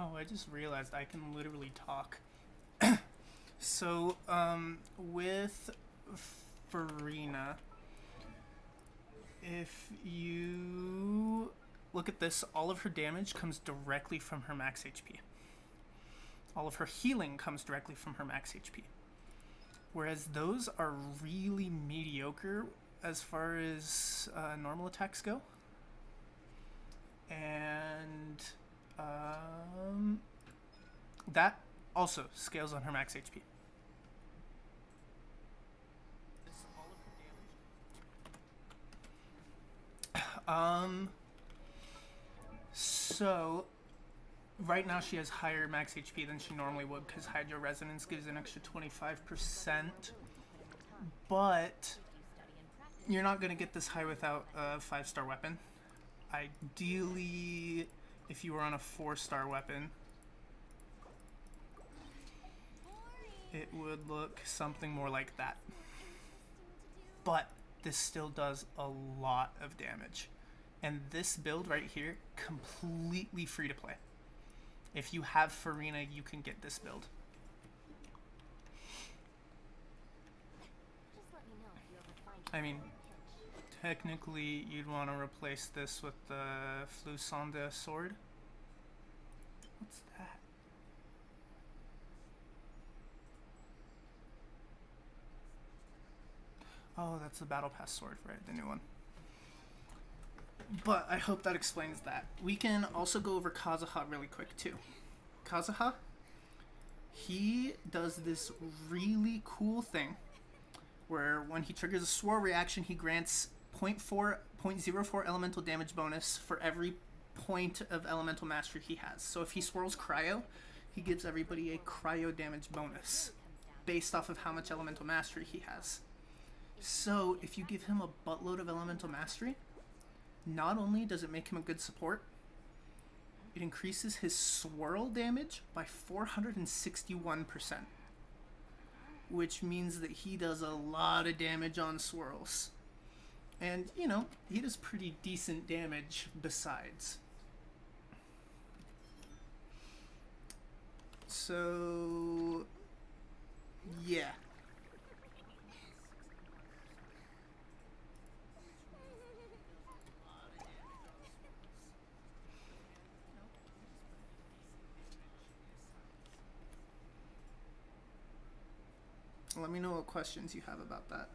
Oh, I just realized I can literally talk. So, with Farina, if you look at this, all of her damage comes directly from her max HP. All of her healing comes directly from her max HP. Whereas those are really mediocre as far as normal attacks go. And that also scales on her max HP. Um, so right now she has higher max HP than she normally would because Hydro Resonance gives an extra 25%. But you're not going to get this high without a 5-star weapon. Ideally, if you were on a 4-star weapon, it would look something more like that. But this still does a lot of damage. And this build right here, completely free to play. If you have Farina, you can get this build. I mean, technically, you'd want to replace this with the Flusonda sword. What's that? Oh, that's the Battle Pass sword, right? The new one. But I hope that explains that. We can also go over Kazuha really quick, too. Kazuha, he does this really cool thing where when he triggers a swirl reaction, he grants 0.04 elemental damage bonus for every point of elemental mastery he has. So if he swirls cryo, he gives everybody a cryo damage bonus based off of how much elemental mastery he has. So if you give him a buttload of elemental mastery, not only does it make him a good support, it increases his swirl damage by 461%, which means that he does a lot of damage on swirls. And, you know, he does pretty decent damage besides. So, yeah. Let me know what questions you have about that.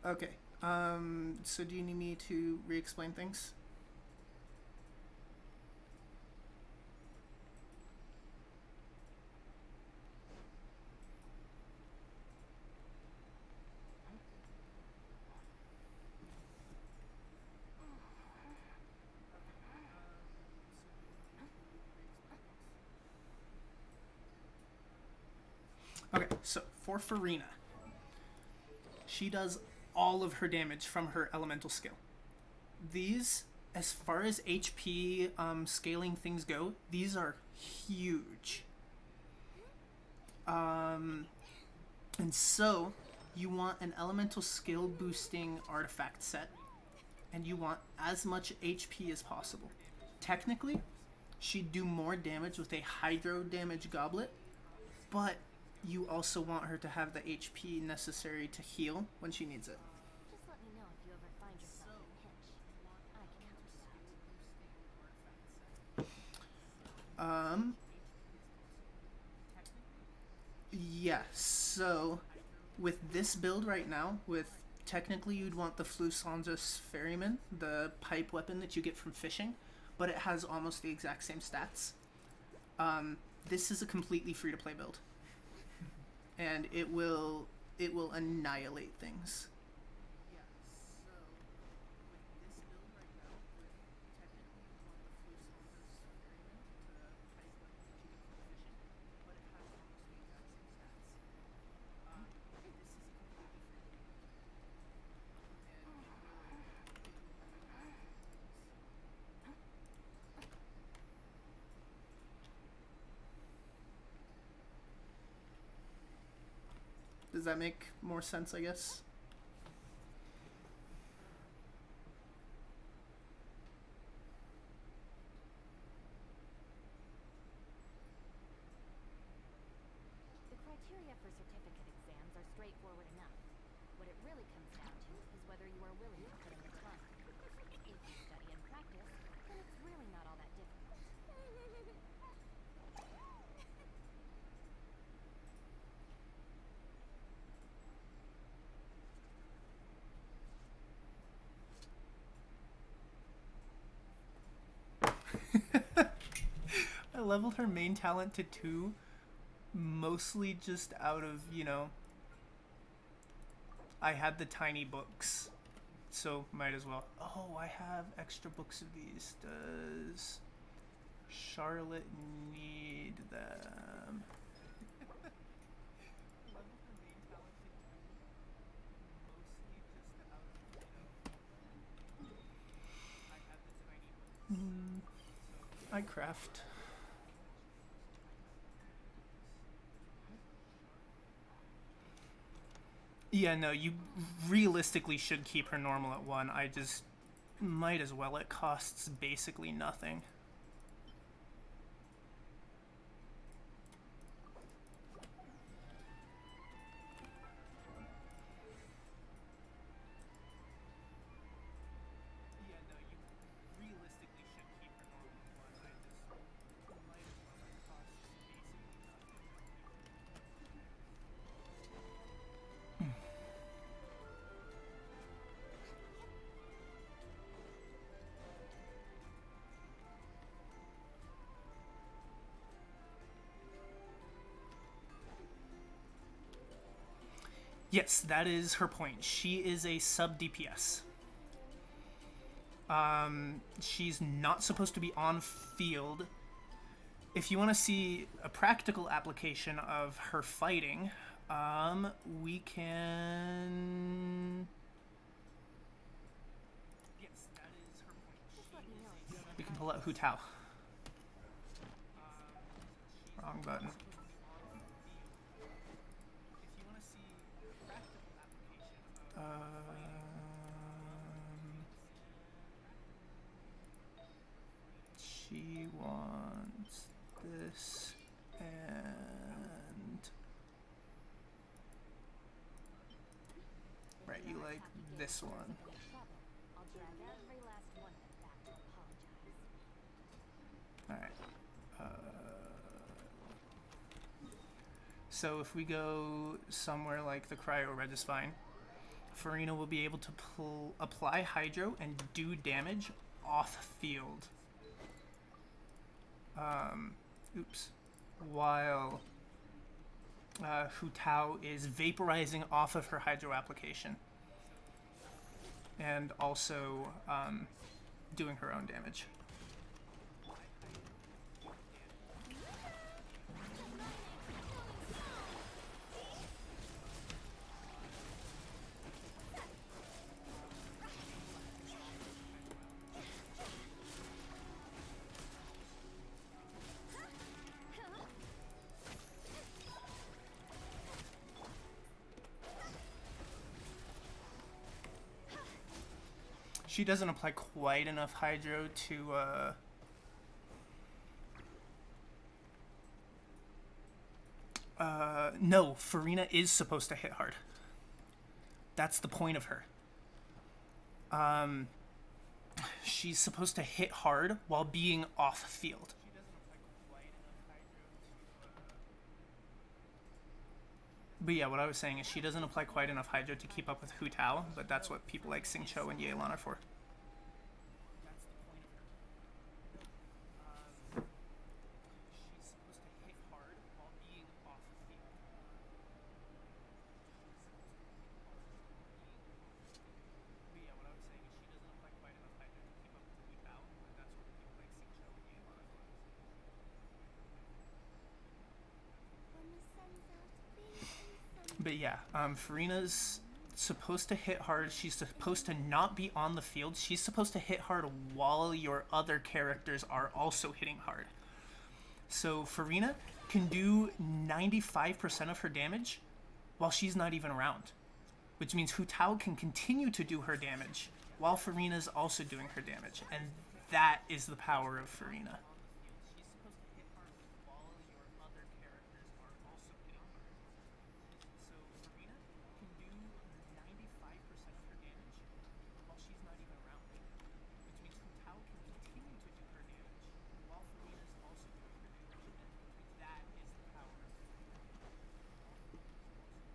Okay. So do you need me to re-explain things? Okay, so for Farina, she does all of her damage from her elemental skill. These, as far as HP scaling things go, these are huge. And so, you want an elemental skill boosting artifact set, and you want as much HP as possible. Technically, she'd do more damage with a hydro damage goblet, but you also want her to have the HP necessary to heal when she needs it. Um, yes. So, with this build right now, with technically you'd want the Flusonzus Ferryman, the pipe weapon that you get from fishing, but it has almost the exact same stats. This is a completely free to play build, and it will annihilate things. Does that make more sense, I guess? The criteria for certificate exams are straightforward enough. What it really comes down to is whether you are willing to put in the time. If you study and practice, then it's really not all that difficult. I leveled her main talent to 2, mostly just out of, I had the tiny books, so might as well. Oh, I have extra books of these. Does Charlotte need them? I craft. Yeah, no, you realistically should keep her normal at 1. I just might as well. It costs basically nothing. Yeah, no, you realistically should keep her normal at 1. I just might as well. It costs basically nothing. Yes, that is her point. She is a sub DPS. She's not supposed to be on field. If you want to see a practical application of her fighting, we can. Yes, that is her point. Just let me know if you have We can pull out Hu Tao. Wrong button. She wants this and right. You like this one. I'll drag every last one of them back to apologize. All right. So if we go somewhere like the Cryo Regisvine, Farina will be able to apply Hydro and do damage off field. Oops. While Hu Tao is vaporizing off of her Hydro application. And also doing her own damage. She doesn't apply quite enough Hydro to no, Farina is supposed to hit hard. That's the point of her. She's supposed to hit hard while being off field. But yeah, what I was saying is she doesn't apply quite enough hydro to keep up with Hu Tao, but that's what people like Xing Qiu and Yelan are for. She's supposed to hit hard while being off the field. But yeah, what I was saying is she doesn't apply quite enough hydro to keep up with Hu Tao, but that's what people like Xing Qiu and Yelan are for. But yeah, Farina's supposed to hit hard. She's supposed to not be on the field. She's supposed to hit hard while your other characters are also hitting hard. So Farina can do 95% of her damage while she's not even around, which means Hu Tao can continue to do her damage while Farina's also doing her damage, and that is the power of Farina.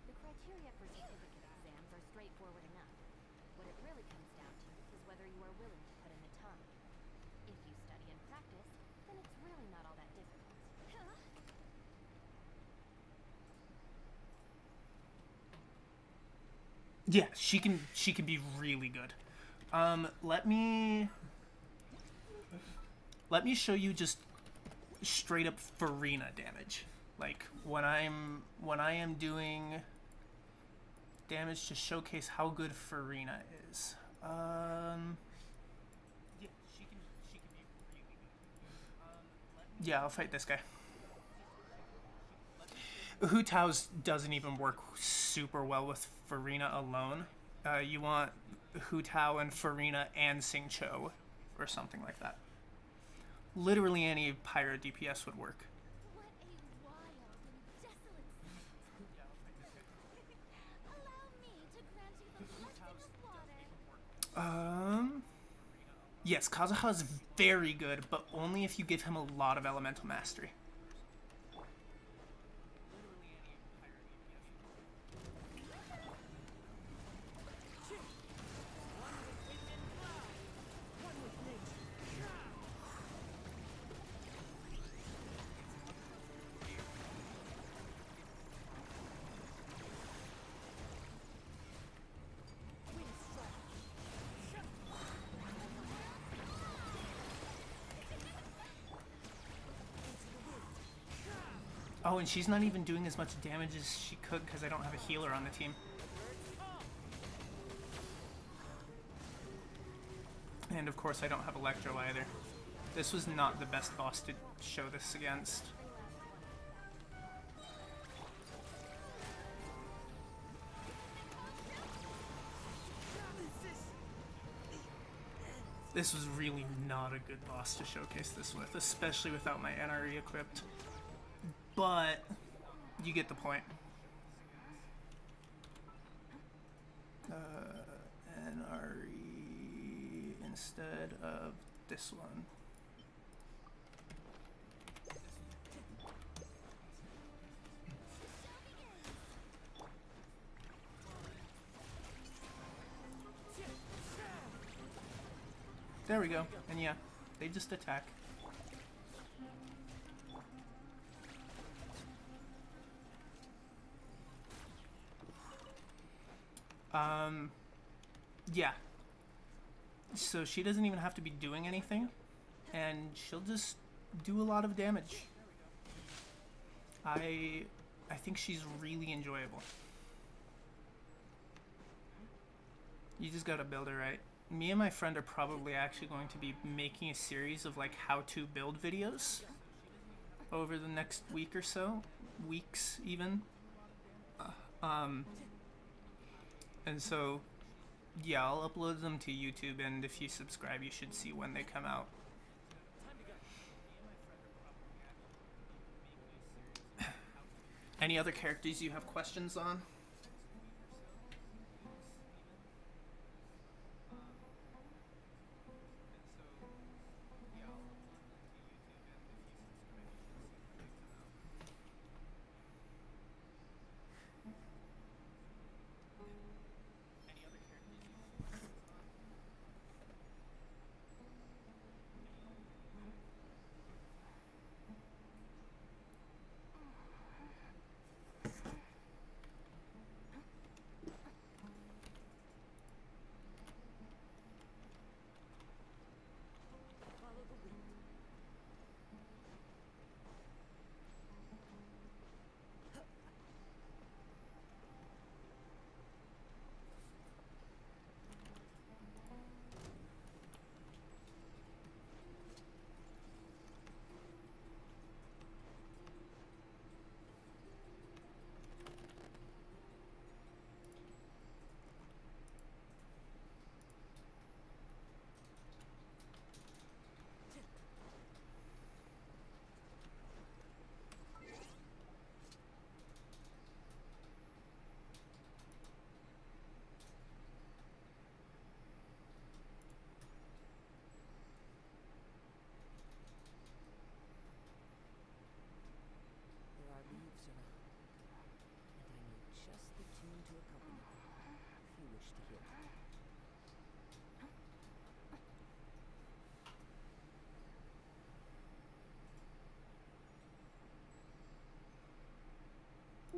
The criteria for certificate exams are straightforward enough. What it really comes down to is whether you are willing to put in the time. If you study and practice, then it's really not all that difficult. Yeah, she can be really good. Let me show you just straight up Farina damage. Like when I am doing damage to showcase how good Farina is. Yeah, she can be really good. Yeah, I'll fight this guy. Hu Tao's doesn't even work super well with Farina alone. You want Hu Tao and Farina and Xing Qiu or something like that. Literally any pyro DPS would work. What a wild and desolate sight. Allow me to grant you the blessing of water. Yes, Kazuha is very good, but only if you give him a lot of elemental mastery. Oh, and she's not even doing as much damage as she could because I don't have a healer on the team. And of course I don't have Electro either. This was not the best boss to show this against. This was really not a good boss to showcase this with, especially without my NRE equipped. But you get the point. NRE instead of this one. There we go. And yeah, they just attack. Yeah. So she doesn't even have to be doing anything, and she'll just do a lot of damage. I think she's really enjoyable. You just gotta build her right. Me and my friend are probably actually going to be making a series of like how to build videos over the next week or so, weeks even. And so, yeah, I'll upload them to YouTube, and if you subscribe, you should see when they come out. Any other characters you have questions on? to hear.